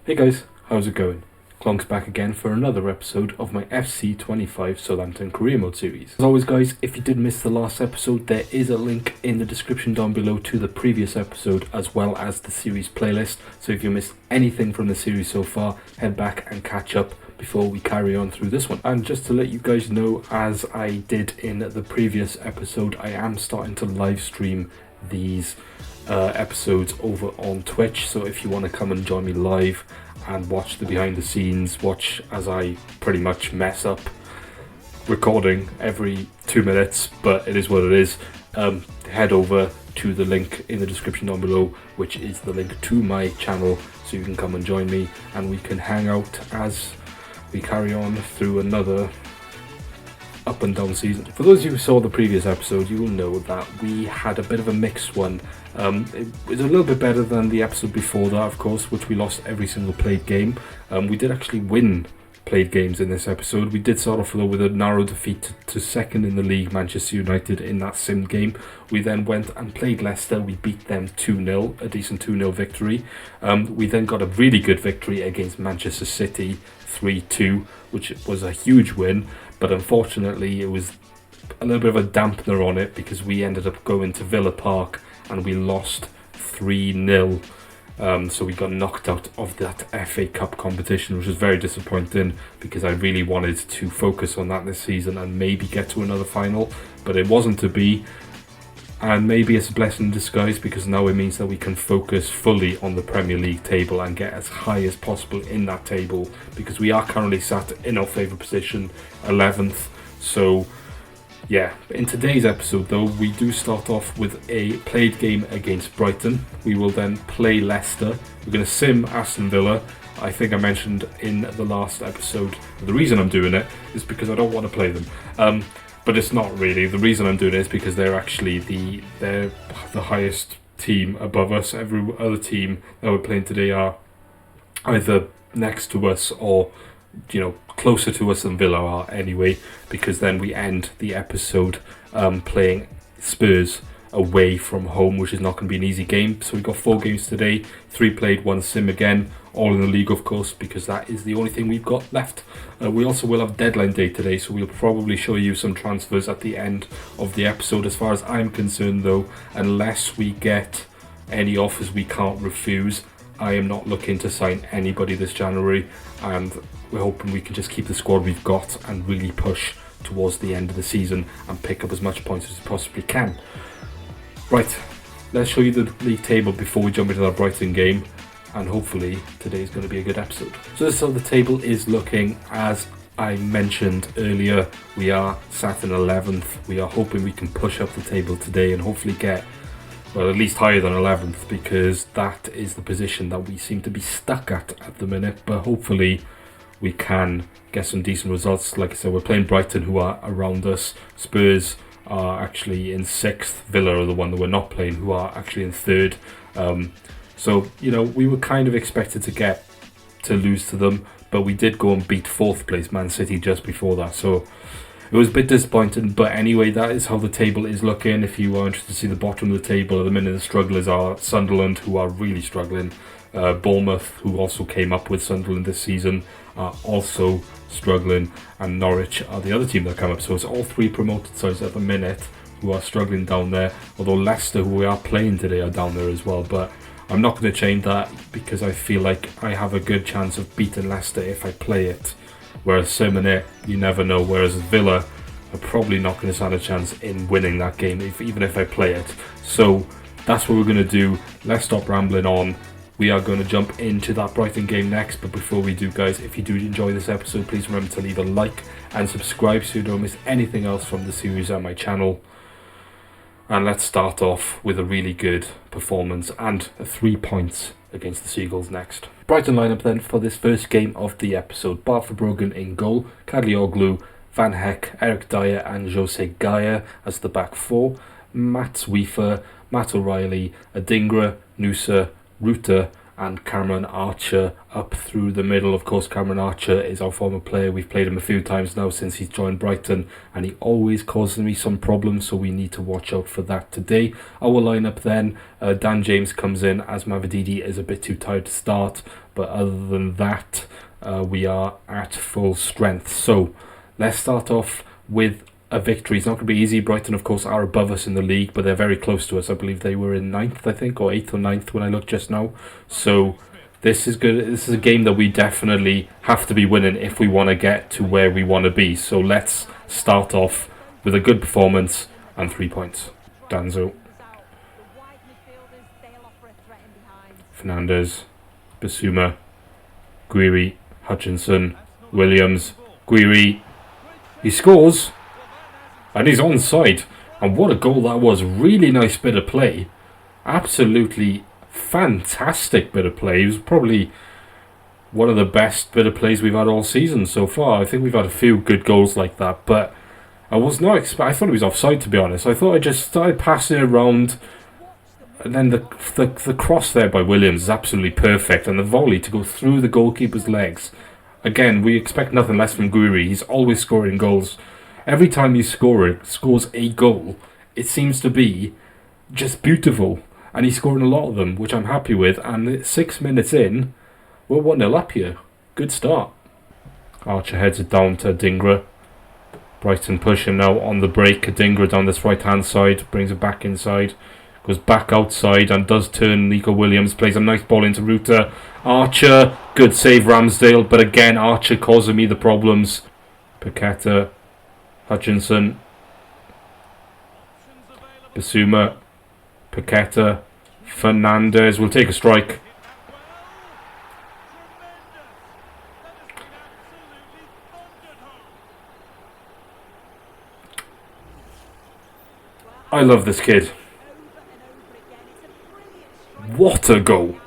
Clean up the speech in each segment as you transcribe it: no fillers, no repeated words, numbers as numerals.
Hey guys, how's it going? Clonk's back again for another episode of my FC25 Southampton Career Mode series. As always guys, if you did miss the last episode, there is a link in the description down below to the previous episode as well as the series playlist. So if you missed anything from the series so far, head back and catch up before we carry on through this one. And just to let you guys know, as I did in the previous episode, I am starting to live stream these episodes over on Twitch, so if you want to come and join me live and watch the behind the scenes, watch as I pretty much mess up recording every 2 minutes, but it is what it is, head over to the link in the description down below, which is the link to my channel, so you can come and join me and we can hang out as we carry on through another up and down season. For those of you who saw the previous episode, you will know that we had a bit of a mixed one. It was a little bit better than the episode before that, of course, which we lost every single played game. We did actually win played games in this episode. We did start off though with a narrow defeat to second in the league, Manchester United, in that sim game. We then went and played Leicester. We beat them 2-0, a decent 2-0 victory. We then got a really good victory against Manchester City, 3-2, which was a huge win. But unfortunately, it was a little bit of a dampener on it because we ended up going to Villa Park and we lost 3-0. So we got knocked out of that FA Cup competition, which was very disappointing because I really wanted to focus on that this season and maybe get to another final, but it wasn't to be. And maybe it's a blessing in disguise because now it means that we can focus fully on the Premier League table and get as high as possible in that table, because we are currently sat in our favourite position, 11th. So yeah, in today's episode though, we do start off with a played game against Brighton. We will then play Leicester. We're going to sim Aston Villa. I think I mentioned in the last episode, the reason I'm doing it is because I don't want to play them. But it's not really. The reason I'm doing it is because they're actually they're the highest team above us. Every other team that we're playing today are either next to us or, you know, closer to us than Villa are anyway, because then we end the episode playing Spurs away from home, which is not going to be an easy game. So we've got 4 games today, 3 played, 1 sim again, all in the league of course, because that is the only thing we've got left. We also will have deadline day today, so we'll probably show you some transfers at the end of the episode. As far as I'm concerned though, unless we get any offers we can't refuse, I am not looking to sign anybody this January, and we're hoping we can just keep the squad we've got and really push towards the end of the season and pick up as much points as we possibly can. Right, let's show you the league table before we jump into that Brighton game, and hopefully today's going to be a good episode. So this is how the table is looking. As I mentioned earlier, we are sat in 11th. We are hoping we can push up the table today and hopefully get, well, at least higher than 11th, because that is the position that we seem to be stuck at the minute. But hopefully we can get some decent results. Like I said, we're playing Brighton, who are around us. Spurs are actually in 6th. Villa are the one that we're not playing, who are actually in 3rd. So, you know, we were kind of expected to lose to them, but we did go and beat 4th place Man City just before that. So it was a bit disappointing, but anyway, that is how the table is looking. If you are interested to see the bottom of the table, at the minute the strugglers are Sunderland, who are really struggling. Bournemouth, who also came up with Sunderland this season, are also struggling, and Norwich are the other team that come up. So it's all 3 promoted sides at the minute who are struggling down there, although Leicester, who we are playing today, are down there as well. But I'm not going to change that because I feel like I have a good chance of beating Leicester if I play it, whereas simming it, you never know. Whereas Villa are probably not going to stand a chance in winning that game even if I play it. So that's what we're going to do. Let's stop rambling on. We are going to jump into that Brighton game next, but before we do guys, if you do enjoy this episode, please remember to leave a like and subscribe so you don't miss anything else from the series on my channel. And let's start off with a really good performance and 3 points against the Seagulls next. Brighton lineup then for this first game of the episode. Barford Brogan in goal, Kadlioglu, Van Heck, Eric Dyer and Jose Gaya as the back 4. Matt Weaver, Matt O'Reilly, Adingra, Noosa, Ruta and Cameron Archer up through the middle. Of course, Cameron Archer is our former player. We've played him a few times now since he's joined Brighton, and he always causes me some problems, so we need to watch out for that today. Our lineup then, Dan James comes in as Mavididi is a bit too tired to start, but other than that, we are at full strength. So let's start off with a victory. It's not going to be easy. Brighton, of course, are above us in the league, but they're very close to us. I believe they were in 9th, I think, or 8th or 9th when I looked just now. So this is good. This is a game that we definitely have to be winning if we want to get to where we want to be. So let's start off with a good performance and 3 points. Danzo, Fernandes, Bissouma, Guiri, Hutchinson, Williams, Guiri. He scores. And he's onside. And what a goal that was. Really nice bit of play. Absolutely fantastic bit of play. It was probably one of the best bit of plays we've had all season so far. I think we've had a few good goals like that. But I was not I thought he was offside, to be honest. I thought I just started passing it around. And then the cross there by Williams is absolutely perfect. And the volley to go through the goalkeeper's legs. Again, we expect nothing less from Guiri. He's always scoring goals. Every time he scores a goal, it seems to be just beautiful. And he's scoring a lot of them, which I'm happy with. And 6 minutes in, we're 1-0 up here. Good start. Archer heads it down to Adingra. Brighton push him now on the break. Adingra down this right-hand side, brings it back inside. Goes back outside and does turn. Nico Williams plays a nice ball into Ruta. Archer, good save Ramsdale. But again, Archer causing me the problems. Paqueta. Hutchinson, Bissouma, Paqueta, Fernandes will take a strike. I love this kid. What a goal.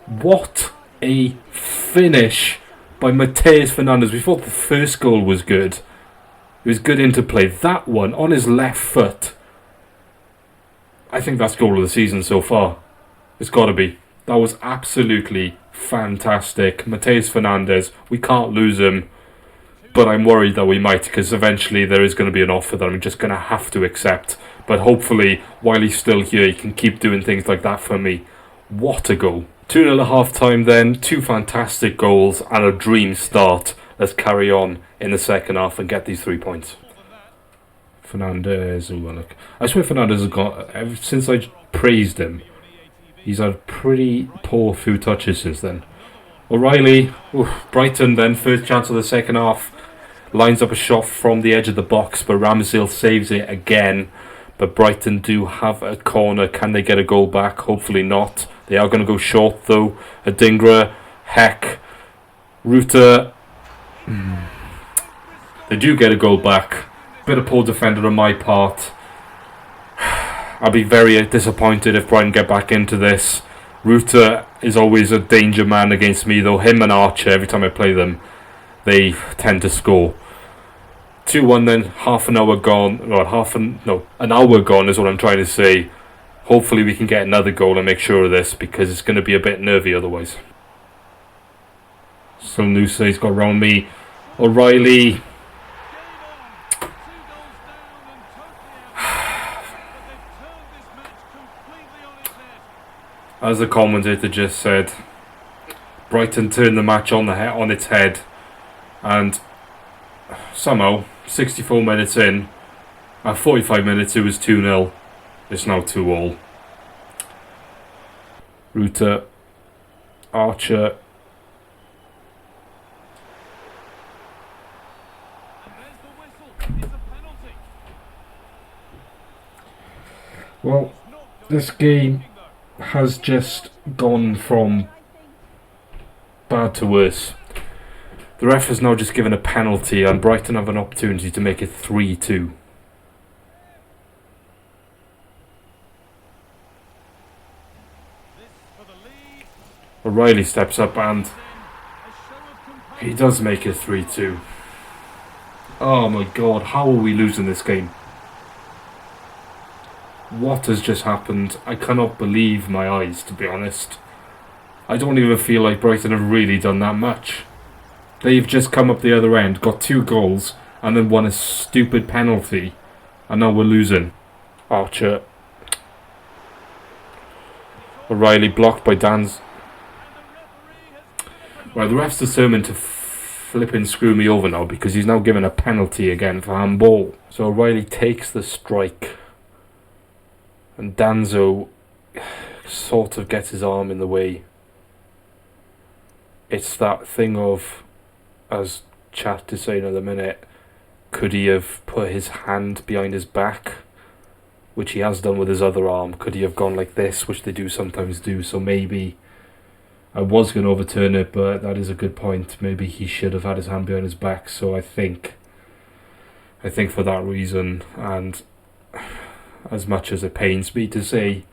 What a finish by Matheus Fernandes. We thought the first goal was good. It was good interplay. That one on his left foot. I think that's goal of the season so far. It's got to be. That was absolutely fantastic. Matheus Fernandes. We can't lose him. But I'm worried that we might, because eventually there is going to be an offer that I'm just going to have to accept. But hopefully, while he's still here, he can keep doing things like that for me. What a goal. 2-0 at half time then. 2 fantastic goals and a dream start. Let's carry on in the second half and get these 3 points. Fernandes. I swear Fernandes has got, ever since I praised him, he's had a pretty poor few touches since then. O'Reilly. Brighton then, first chance of the second half. Lines up a shot from the edge of the box, but Ramsdale saves it again. But Brighton do have a corner. Can they get a goal back? Hopefully not. They are going to go short though. Adingra, Heck, Ruta. They do get a goal back. Bit of poor defender on my part. I'll be very disappointed if Brighton get back into this. Ruta is always a danger man against me though. Him and Archer, every time I play them, they tend to score. 2-1 then, half an hour gone. An hour gone is what I'm trying to say. Hopefully we can get another goal and make sure of this, because it's going to be a bit nervy otherwise. So Nusay's got around me. O'Reilly. As the commentator just said, Brighton turned the match on its head, and somehow 64 minutes in, at 45 minutes it was 2-0. It's now 2-2. Ruta, Archer. Well, this game has just gone from bad to worse. The ref has now just given a penalty and Brighton have an opportunity to make it 3-2. O'Reilly steps up and he does make it 3-2. Oh my god, how are we losing this game? What has just happened? I cannot believe my eyes, to be honest. I don't even feel like Brighton have really done that much. They've just come up the other end, got 2 goals, and then won a stupid penalty. And now we're losing. Archer. O'Reilly blocked by Dan's. Well, the ref's determined to flipping screw me over now because he's now given a penalty again for handball. So O'Reilly takes the strike. And Danzo sort of gets his arm in the way. It's that thing of, as chat is saying in a minute, could he have put his hand behind his back, which he has done with his other arm? Could he have gone like this, which they do sometimes do? So maybe, I was going to overturn it, but that is a good point. Maybe he should have had his hand behind his back. So I think for that reason, and as much as it pains me to say,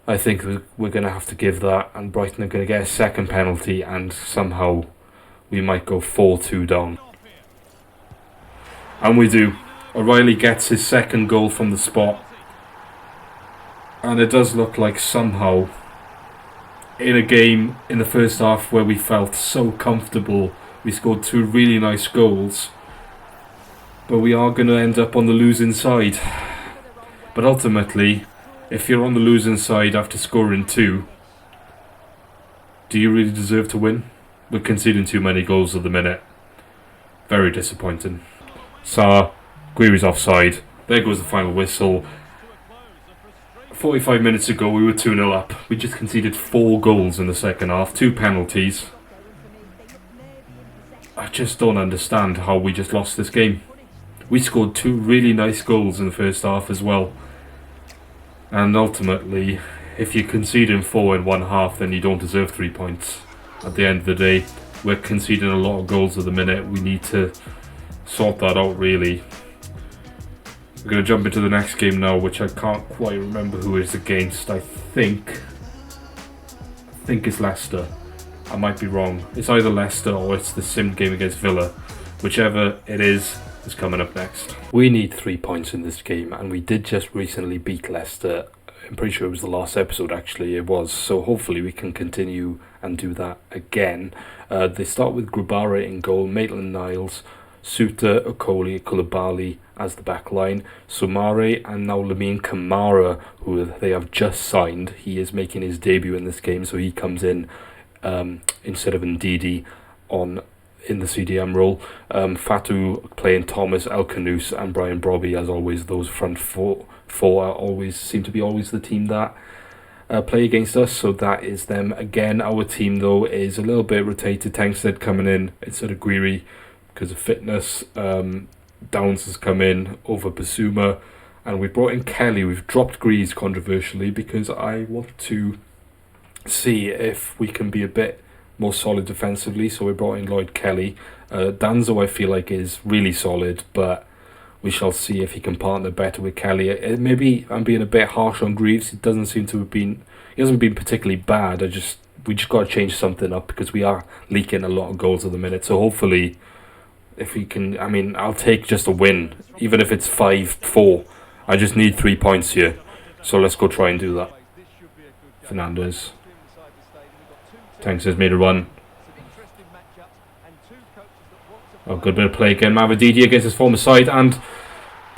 I think we're going to have to give that, and Brighton are going to get a second penalty, and somehow we might go 4-2 down. And we do. O'Reilly gets his second goal from the spot. And it does look like somehow, in a game in the first half where we felt so comfortable, we scored 2 really nice goals. But we are going to end up on the losing side. But ultimately, if you're on the losing side after scoring 2, do you really deserve to win? We're conceding too many goals at the minute. Very disappointing. Guiri's offside. There goes the final whistle. 45 minutes ago we were 2-0 up. We just conceded 4 goals in the second half. 2 penalties. I just don't understand how we just lost this game. We scored 2 really nice goals in the first half as well. And ultimately, if you're conceding 4 in one half, then you don't deserve 3 points. At the end of the day, we're conceding a lot of goals at the minute. We need to sort that out, really. We're going to jump into the next game now, which I can't quite remember who it's against. I think it's Leicester. I might be wrong. It's either Leicester or it's the sim game against Villa. Whichever it is coming up next. We need 3 points in this game, and we did just recently beat Leicester. I'm pretty sure it was the last episode, actually. It was. So hopefully we can continue and do that again. They start with Grubara in goal, Maitland-Niles, Suter, Okoli, Koulibaly as the back line, Soumare, and now Lamine Camara, who they have just signed. He is making his debut in this game, so he comes in instead of Ndidi in the CDM role. Fatu playing Thomas, El Khanous, and Brian Brobby as always. Those front four seem to be always the team that play against us, so that is them again. Our team though is a little bit rotated. Tankstead coming in instead of Guiri because of fitness. Downs has come in over Basuma, and we brought in Kelly. We've dropped Greaves controversially because I want to see if we can be a bit more solid defensively, so we brought in Lloyd Kelly. Danzo I feel like is really solid, but we shall see if he can partner better with Kelly. Maybe I'm being a bit harsh on Greaves. He hasn't been particularly bad. We just got to change something up because we are leaking a lot of goals at the minute. So hopefully, if we can, I'll take just a win, even if it's 5-4. I just need 3 points here, so let's go try and do that. Fernandez. Tanks has made a run. Oh, good bit of play again. Mavididi against his former side, and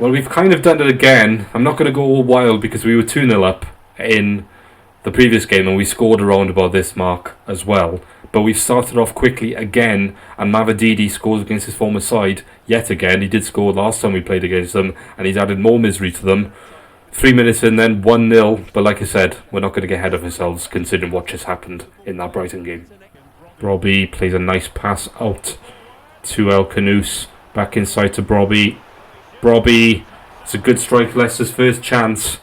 well, we've kind of done it again. I'm not going to go all wild because we were 2-0 up in the previous game and we scored around about this mark as well. But we've started off quickly again, and Mavididi scores against his former side yet again. He did score last time we played against them, and he's added more misery to them. 3 minutes in then, 1-0. But like I said, we're not going to get ahead of ourselves considering what just happened in that Brighton game. Robbie plays a nice pass out to El Khanous. Back inside to Brobby. Brobby, it's a good strike. Leicester's first chance.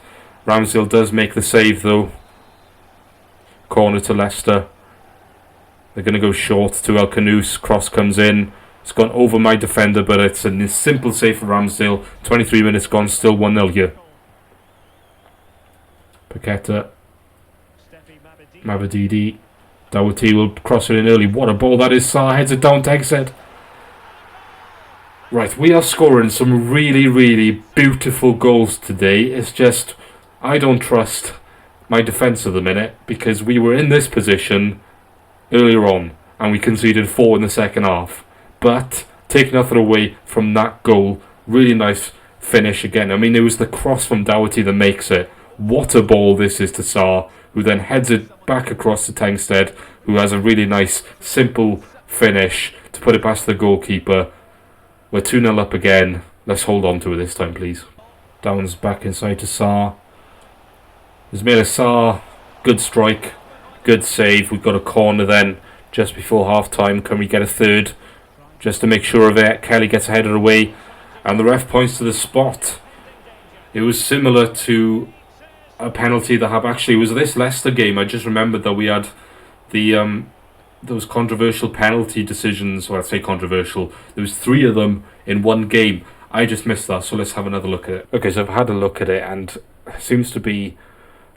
Ramsdale does make the save though. Corner to Leicester. They're going to go short to El Khanous. Cross comes in. It's gone over my defender, but it's a simple save for Ramsdale. 23 minutes gone, still 1-0 here. Paqueta. Mavididi. Doherty will cross it in early. What a ball that is. Sarr heads it down, Tankstead. Right, we are scoring some really, really beautiful goals today. It's just, I don't trust my defence at the minute, because we were in this position earlier on and we conceded 4 in the second half. But take nothing away from that goal. Really nice finish again. I mean, it was the cross from Doherty that makes it. What a ball this is to Sarr, who then heads it back across to Tankstead, who has a really nice, simple finish to put it past the goalkeeper. We're 2-0 up again. Let's hold on to it this time, please. Downs back inside to Sarr. Ismaila Sarr, good strike, good save. We've got a corner then just before half time. Can we get a third? Just to make sure of it. Kelly gets a header away and the ref points to the spot. It was similar to a penalty that happened. Actually, it was this Leicester game. I just remembered that we had the those controversial penalty decisions. Well, I say controversial. There was 3 of them in one game. I just missed that, so let's have another look at it. Okay, so I've had a look at it, and it seems to be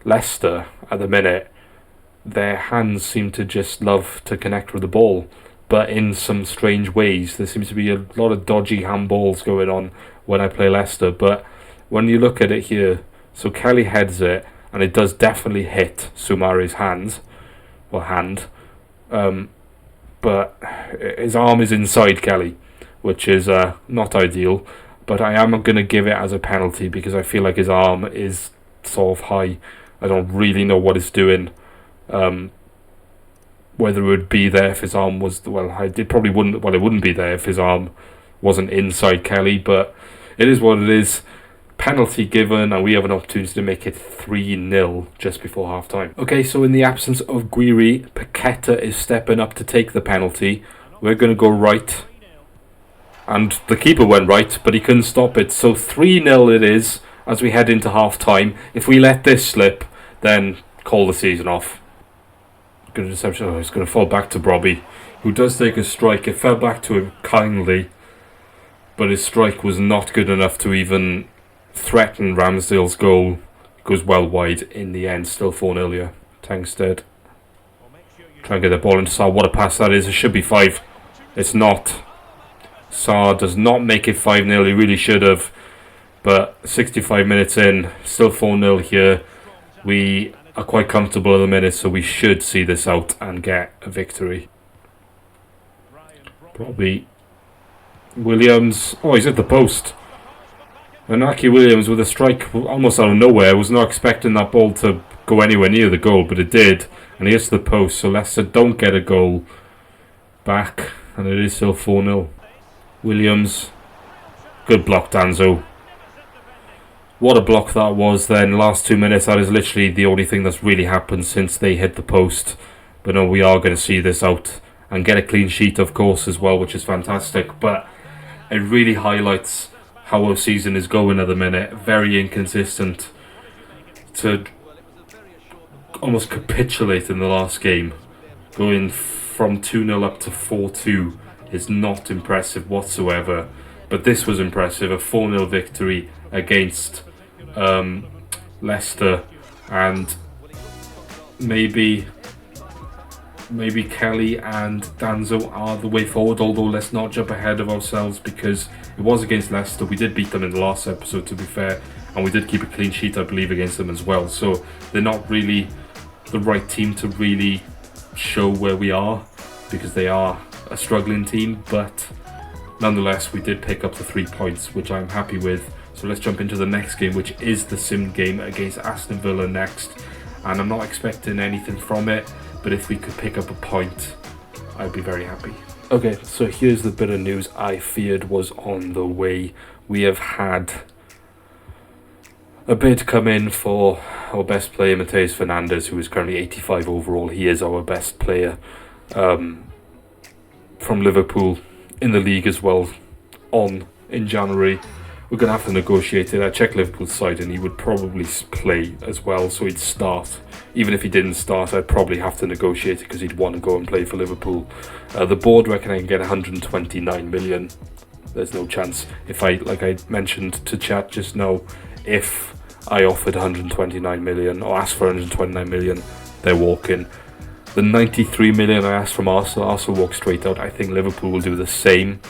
Leicester at the minute. Their hands seem to just love to connect with the ball, but in some strange ways. There seems to be a lot of dodgy handballs going on when I play Leicester, but when you look at it here, so Kelly heads it, and it does definitely hit Soumare's hand, but his arm is inside Kelly, which is not ideal, but I am going to give it as a penalty because I feel like his arm is sort of high. I don't really know what it's doing, whether it would be there if his arm was, it wouldn't be there if his arm wasn't inside Kelly, but it is what it is. Penalty given, and we have an opportunity to make it 3-0 just before half time. Okay, so in the absence of Guiri, Paqueta is stepping up to take the penalty. We're going to go right, and the keeper went right, but he couldn't stop it. So 3-0 it is as we head into half time. If we let this slip, then call the season off. Good interception. Oh, it's going to fall back to Brobby, who does take a strike. It fell back to him kindly, but his strike was not good enough to even threaten Ramsdale's goal. Goes well wide in the end. Still 4-0 here. Tankstead try and get the ball into Sarr. What a pass that is. It should be 5. It's not. Sarr does not make it 5-0. He really should have, but 65 minutes in, still 4-0 here. We are quite comfortable at the minute, so we should see this out and get a victory. Probably Williams. Oh, he's at the post. Inaki Williams with a strike almost out of nowhere. I was not expecting that ball to go anywhere near the goal, but it did, and he hits the post, so Leicester don't get a goal back, and it is still 4-0. Williams, good block, Danzo. What a block that was then. Last 2 minutes, that is literally the only thing that's really happened since they hit the post. But no, we are going to see this out and get a clean sheet, of course, as well, which is fantastic. But it really highlights how our season is going at the minute. Very inconsistent. To almost capitulate in the last game, going from 2-0 up to 4-2 is not impressive whatsoever. But this was impressive, a 4-0 victory against Leicester, and maybe Kelly and Danzo are the way forward, although let's not jump ahead of ourselves because it was against Leicester. We did beat them in the last episode, to be fair, and we did keep a clean sheet, I believe, against them as well, so they're not really the right team to really show where we are because they are a struggling team, but nonetheless we did pick up the 3 points, which I'm happy with. So let's jump into the next game, which is the sim game against Aston Villa next, and I'm not expecting anything from it, but if we could pick up a point, I'd be very happy. Okay, so here's the bit of news I feared was on the way. We have had a bid come in for our best player, Mateus Fernandes, who is currently 85 overall. He is our best player from Liverpool in the league as well in January. We're going to have to negotiate it. I checked Liverpool's side and he would probably play as well, so he'd start. Even if he didn't start, I'd probably have to negotiate it because he'd want to go and play for Liverpool. The board reckon I can get 129 million. There's no chance. If like I mentioned to chat just now, if I offered 129 million or asked for 129 million, they're walking. The 93 million I asked from Arsenal walk straight out. I think Liverpool will do the same.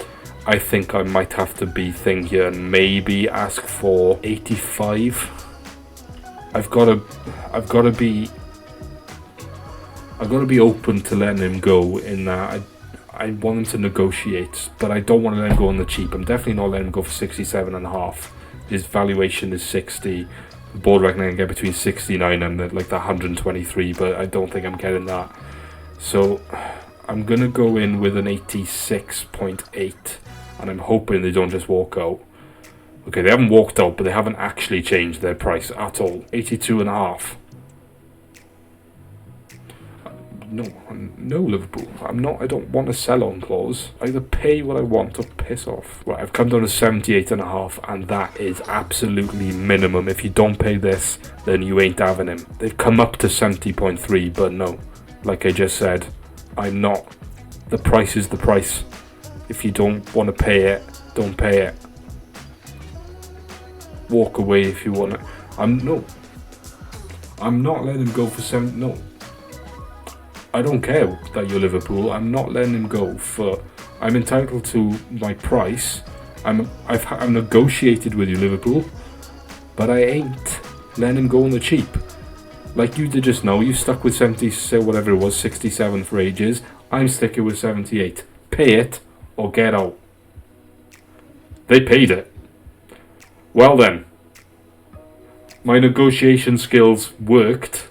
I think I might have to be here and maybe ask for 85. I've got to be open to letting him go. In that I want him to negotiate, but I don't want to let him go on the cheap. I'm definitely not letting him go for 67.5. His valuation is 60. The board reckon I can get between 69 and like the 123, but I don't think I'm getting that. So I'm gonna go in with an 86.8, and I'm hoping they don't just walk out. Okay, they haven't walked out, but they haven't actually changed their price at all. 82.5. No, Liverpool. I don't want a sell-on clause. Either pay what I want or piss off. Right, I've come down to 78.5, and that is absolutely minimum. If you don't pay this, then you ain't having him. They've come up to 70.3, but no. Like I just said, I'm not. The price is the price. If you don't want to pay it, don't pay it. Walk away if you want it. I'm not letting him go for 7. No. I don't care that you're Liverpool. I'm not letting him go for. I'm entitled to my price. I've negotiated with you, Liverpool, but I ain't letting him go on the cheap. Like you did just now. You stuck with 70, whatever it was, 67 for ages. I'm sticking with 78. Pay it or get out. They paid it. Well then, my negotiation skills worked.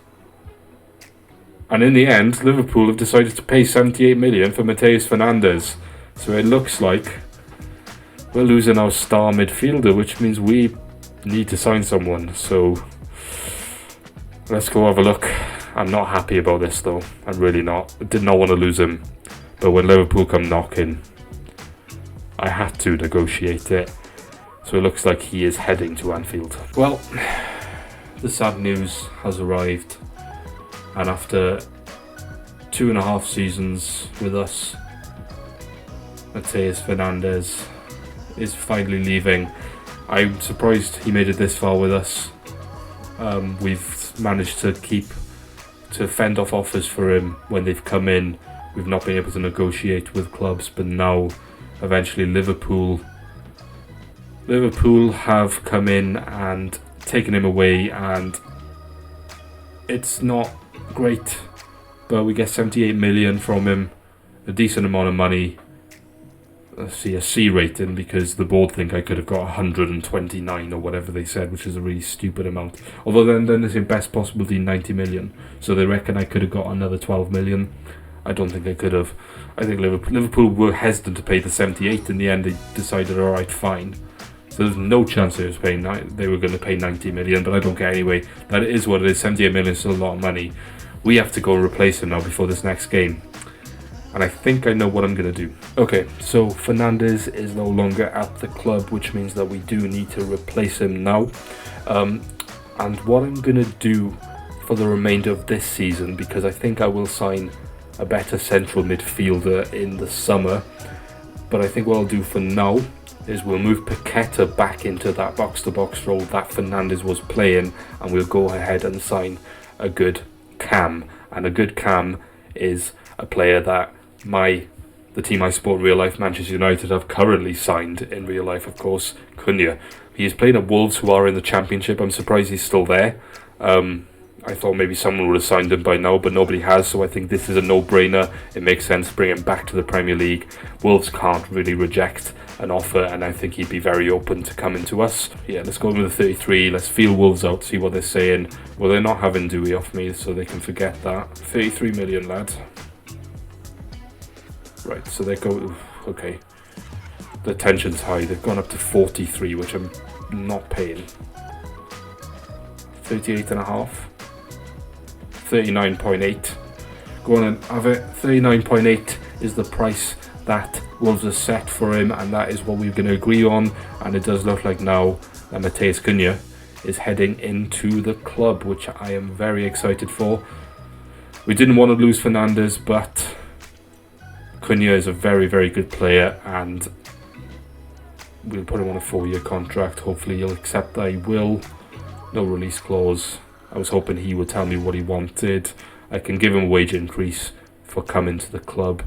And in the end, Liverpool have decided to pay 78 million for Matheus Fernandes. So it looks like we're losing our star midfielder, which means we need to sign someone. So let's go have a look. I'm not happy about this though. I'm really not. I did not want to lose him. But when Liverpool come knocking, I had to negotiate it. So it looks like he is heading to Anfield. Well, the sad news has arrived. And after 2.5 seasons with us, Matheus Fernandes is finally leaving. I'm surprised he made it this far with us. We've managed to fend off offers for him when they've come in. We've not been able to negotiate with clubs, but now eventually Liverpool have come in and taken him away, and it's not great, but we get 78 million from him, a decent amount of money. Let's see, a C rating, because the board think I could have got 129 or whatever they said, which is a really stupid amount. Although then it's in best possibility 90 million, so they reckon I could have got another 12 million. I don't think I could have. I think Liverpool were hesitant to pay the 78. In the end, they decided, all right, fine. So there's no chance they were going to pay 90 million, but I don't care anyway. That is what it is. 78 million is still a lot of money. We have to go and replace him now before this next game. And I think I know what I'm going to do. Okay, so Fernandes is no longer at the club, which means that we do need to replace him now. And what I'm going to do for the remainder of this season, because I think I will sign a better central midfielder in the summer, but I think what I'll do for now is we'll move Paqueta back into that box-to-box role that Fernandes was playing, and we'll go ahead and sign a good cam. And a good cam is a player that the team I support in real life, Manchester United, have currently signed in real life, of course, Cunha. He is playing at Wolves, who are in the Championship. I'm surprised he's still there. I thought maybe someone would have signed him by now, but nobody has, so I think this is a no-brainer. It makes sense to bring him back to the Premier League. Wolves can't really reject an offer, and I think he'd be very open to coming to us. Yeah, let's go with the 33. Let's feel Wolves out, see what they're saying. Well, they're not having Dewey off me, so they can forget that. 33 million, lad. Right, so they go... Okay. The tension's high. They've gone up to 43, which I'm not paying. 38.5. 39.8. Go on and have it. 39.8 is the price that Wolves have set for him, and that is what we're going to agree on. And it does look like now that Matheus Cunha is heading into the club, which I am very excited for. We didn't want to lose Fernandes, but Cunha is a very, very good player, and we'll put him on a 4-year contract. Hopefully he'll accept that. He will. No release clause. I was hoping he would tell me what he wanted. I can give him a wage increase for coming to the club.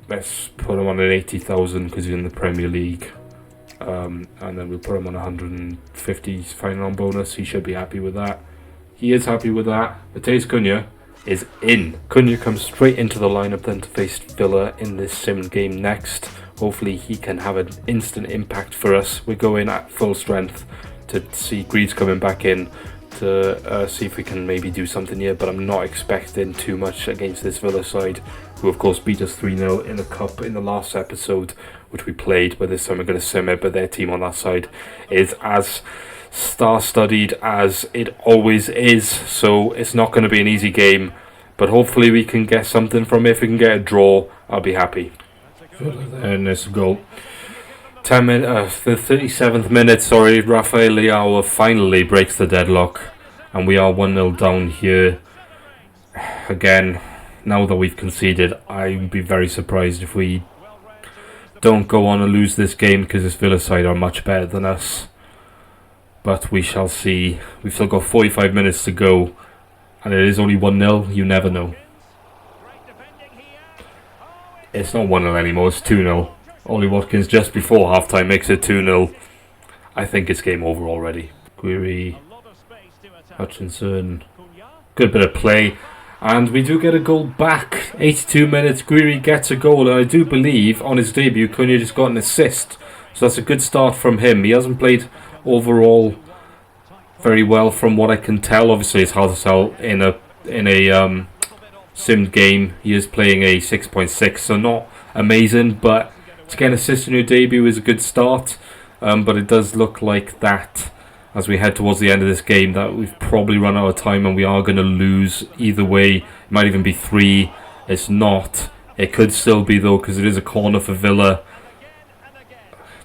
Let's put him on an 80,000 because he's in the Premier League. and then we'll put him on 150 final on bonus. He should be happy with that. He is happy with that. Mateus Cunha is in. Cunha comes straight into the lineup then to face Villa in this sim game next. Hopefully he can have an instant impact for us. We're going at full strength to see Greaves coming back in to see if we can maybe do something here, but I'm not expecting too much against this Villa side, who of course beat us 3-0 in the cup in the last episode which we played, but this time we're going to sim it. But their team on that side is as star-studded as it always is, so it's not going to be an easy game, but hopefully we can get something from it. If we can get a draw, I'll be happy. And this goal. The 37th minute, Rafael Leao finally breaks the deadlock, and we are 1-0 down here. Again, now that we've conceded, I'd be very surprised if we don't go on and lose this game, because this Villa side are much better than us. But we shall see. We've still got 45 minutes to go, and it is only 1-0, you never know. It's not 1-0 anymore, it's 2-0. Ollie Watkins just before half-time makes it 2-0. I think it's game over already. Guiri, Hutchinson, good bit of play. And we do get a goal back. 82 minutes, Guiri gets a goal. And I do believe on his debut, Cunha just got an assist. So that's a good start from him. He hasn't played overall very well from what I can tell. Obviously it's hard to tell in a simmed game. He is playing a 6.6, so not amazing, but to get an assist in your debut is a good start. But it does look like that as we head towards the end of this game that we've probably run out of time and we are going to lose either way. It might even be 3. It's not. It could still be though, because it is a corner for Villa.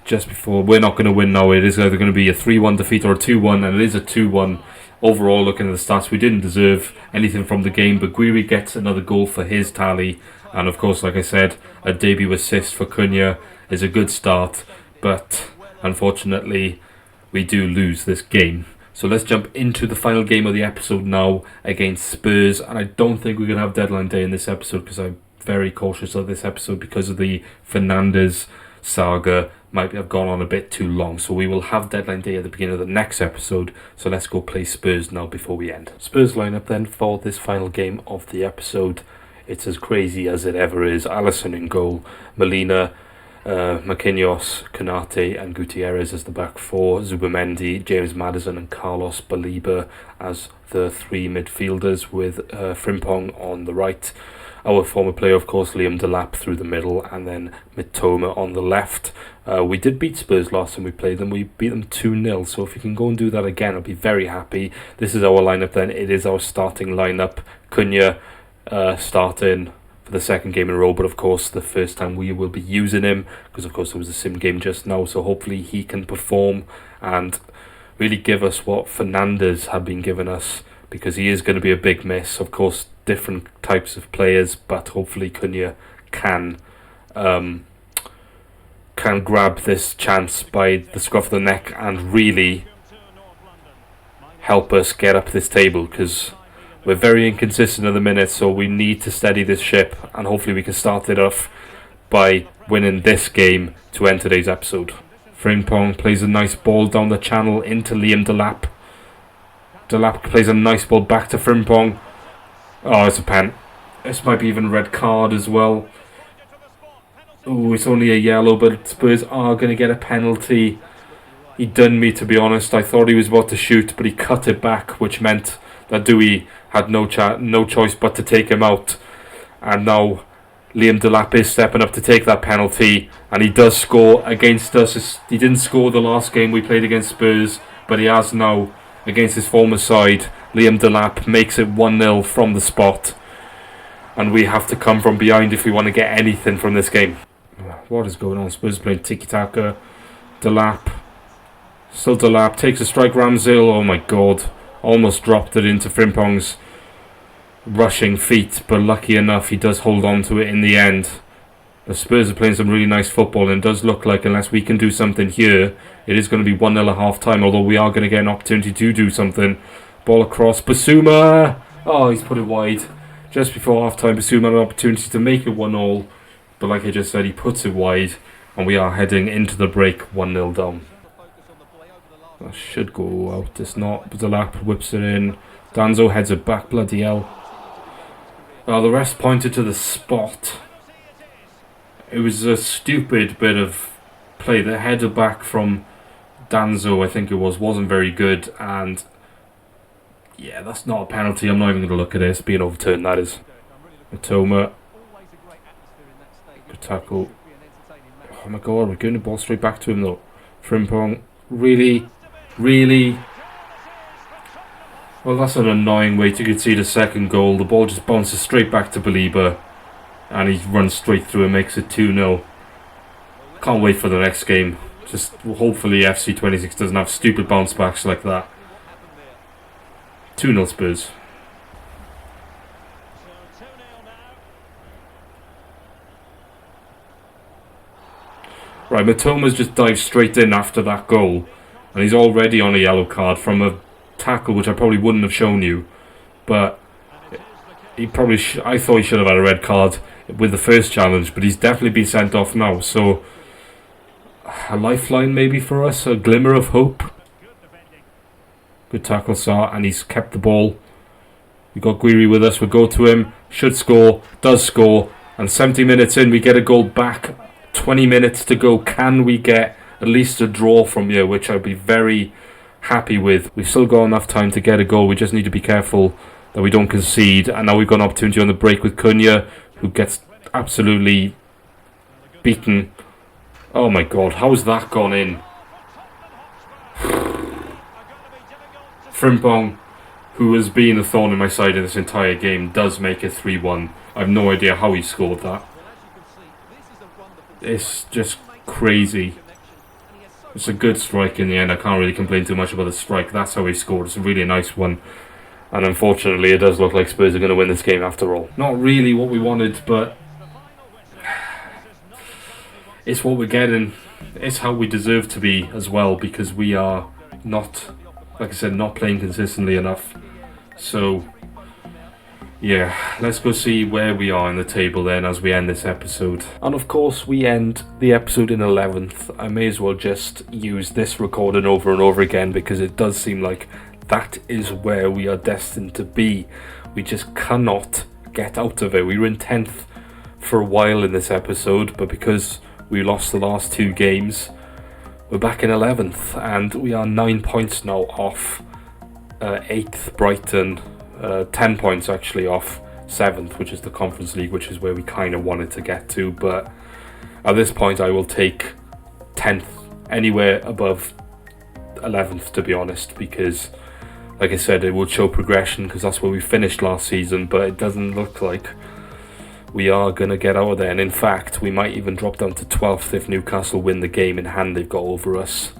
Just before, we're not going to win now. It is either going to be a 3-1 defeat or a 2-1, and it is a 2-1. Overall, looking at the stats, we didn't deserve anything from the game, but Guiri gets another goal for his tally. And of course, like I said, a debut assist for Cunha is a good start, but unfortunately we do lose this game. So let's jump into the final game of the episode now against Spurs. And I don't think we're going to have deadline day in this episode, because I'm very cautious of this episode because of the Fernandes saga. Might have gone on a bit too long, so we will have deadline day at the beginning of the next episode. So let's go play Spurs now before we end. Spurs lineup then for this final game of the episode. It's as crazy as it ever is. Alisson in goal, Molina, Marquinhos, Konate and Gutierrez as the back four, Zubimendi, James Maddison and Carlos Baleba as the 3 midfielders, with Frimpong on the right. Our former player, of course, Liam Delap through the middle, and then Mitoma on the left. We did beat Spurs last time we played them. We beat them 2-0, so if you can go and do that again, I'll be very happy. This is our lineup then. It is our starting lineup. Cunha starting for the second game in a row, but of course the first time we will be using him, because of course it was a sim game just now, so hopefully he can perform and really give us what Fernandes had been giving us, because he is going to be a big miss. Of course, different types of players, but hopefully Cunha can grab this chance by the scruff of the neck and really help us get up this table, because we're very inconsistent at the minute, so we need to steady this ship, and hopefully we can start it off by winning this game to end today's episode. Frimpong plays a nice ball down the channel into Liam Delap. Delap plays a nice ball back to Frimpong. Oh, it's a pen. This might be even a red card as well. Oh, it's only a yellow, but Spurs are going to get a penalty. He done me, to be honest. I thought he was about to shoot, but he cut it back, which meant that Dewey had no choice but to take him out. And now Liam Delap is stepping up to take that penalty, and he does score against us. He didn't score the last game we played against Spurs, but he has now against his former side. Liam Delap makes it 1-0 from the spot, and we have to come from behind if we want to get anything from this game. What is going on? Spurs playing tiki-taka. Delap. Still Delap. Takes a strike. Ramsdale. Oh my god. Almost dropped it into Frimpong's rushing feet, but lucky enough he does hold on to it in the end. The Spurs are playing some really nice football, and it does look like unless we can do something here, it is going to be 1-0 at half time, although we are going to get an opportunity to do something. Ball across. Basuma! Oh, he's put it wide. Just before half time, Basuma had an opportunity to make it 1-0, but like I just said, he puts it wide. And we are heading into the break 1-0 down. That should go out. It's not. Delap whips it in. Danzo heads it back. Bloody hell. Well, the rest pointed to the spot. It was a stupid bit of play. The header back from Danzo, I think it was, wasn't very good. And yeah, that's not a penalty. I'm not even going to look at it. It's being overturned, that is. Matoma. Good tackle. Oh my god, we're getting the ball straight back to him though. Frimpong. Really? Well, that's an annoying way to concede a second goal. The ball just bounces straight back to Belieber. And he runs straight through and makes it 2-0. Can't wait for the next game. Just hopefully FC 26 doesn't have stupid bounce backs like that. 2-0 Spurs. Right, Matoma's just dived straight in after that goal. And he's already on a yellow card from a tackle which I probably wouldn't have shown you. But he probably I thought he should have had a red card with the first challenge. But he's definitely been sent off now. So a lifeline maybe for us. A glimmer of hope. Good tackle, Sar. And he's kept the ball. We got Guiri with us. We'll go to him. Should score. Does score. And 70 minutes in we get a goal back. 20 minutes to go. Can we get at least a draw from here, which I'd be very happy with. We've still got enough time to get a goal. We just need to be careful that we don't concede. And now we've got an opportunity on the break with Cunha, who gets absolutely beaten. Oh my god, how's that gone in? Frimpong, who has been a thorn in my side in this entire game, does make it 3-1. I have no idea how he scored that. It's just crazy. It's a good strike in the end. I can't really complain too much about the strike. That's how he scored. It's a really nice one. And unfortunately, it does look like Spurs are going to win this game after all. Not really what we wanted, but it's what we're getting. It's how we deserve to be as well, because we are not, like I said, not playing consistently enough. So yeah, let's go see where we are in the table then as we end this episode. And of course we end the episode in 11th. I may as well just use this recording over and over again, because it does seem like that is where we are destined to be. We just cannot get out of it. We were in 10th for a while in this episode, but because we lost the last two games, we're back in 11th, and we are 9 points now off 8th Brighton. 10 points actually off 7th, which is the Conference League, which is where we kind of wanted to get to. But at this point I will take 10th anywhere above 11th, to be honest, because like I said, it would show progression, because that's where we finished last season. But it doesn't look like we are going to get out of there, and in fact we might even drop down to 12th if Newcastle win the game in hand they've got over us.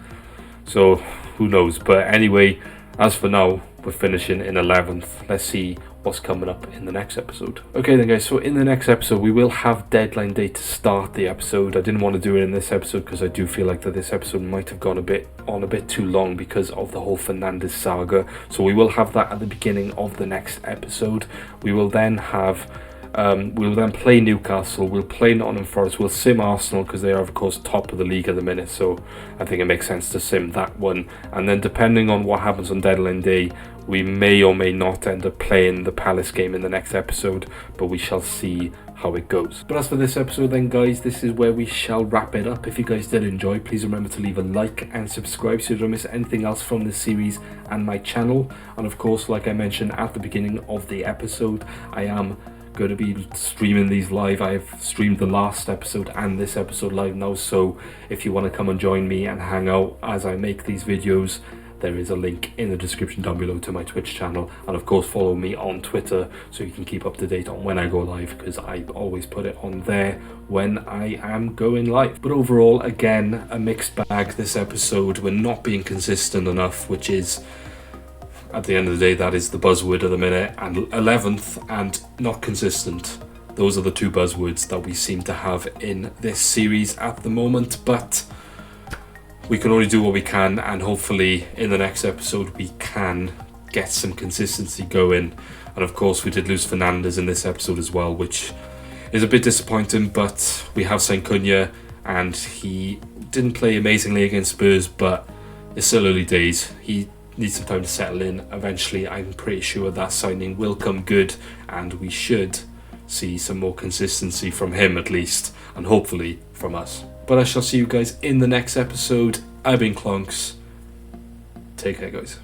So who knows. But anyway, as for now, we're finishing in 11th. Let's see what's coming up in the next episode. Okay then guys, so in the next episode we will have deadline day to start the episode. I didn't want to do it in this episode because I do feel like that this episode might have gone a bit too long because of the whole Fernandes saga. So we will have that at the beginning of the next episode. We will then have we'll then play Newcastle, we'll play Nottingham Forest, we'll sim Arsenal because they are of course top of the league at the minute, so I think it makes sense to sim that one. And then depending on what happens on deadline day, we may or may not end up playing the Palace game in the next episode, but we shall see how it goes. But as for this episode then guys, this is where we shall wrap it up. If you guys did enjoy, please remember to leave a like and subscribe so you don't miss anything else from this series and my channel. And of course, like I mentioned at the beginning of the episode, I am going to be streaming these live. I've streamed the last episode and this episode live now, so if you want to come and join me and hang out as I make these videos, there is a link in the description down below to my Twitch channel. And of course follow me on Twitter so you can keep up to date on when I go live, because I always put it on there when I am going live. But overall, again, a mixed bag this episode. We're not being consistent enough, which is, at the end of the day, that is the buzzword of the minute. And 11th and not consistent, those are the two buzzwords that we seem to have in this series at the moment. But we can only do what we can, and hopefully in the next episode we can get some consistency going. And of course we did lose Fernandes in this episode as well, which is a bit disappointing, but we have signed Cunha, and he didn't play amazingly against Spurs, but it's still early days. He needs some time to settle in. Eventually, I'm pretty sure that signing will come good, and we should see some more consistency from him at least, and hopefully from us. But I shall see you guys in the next episode. I've been Clonks. Take care, guys.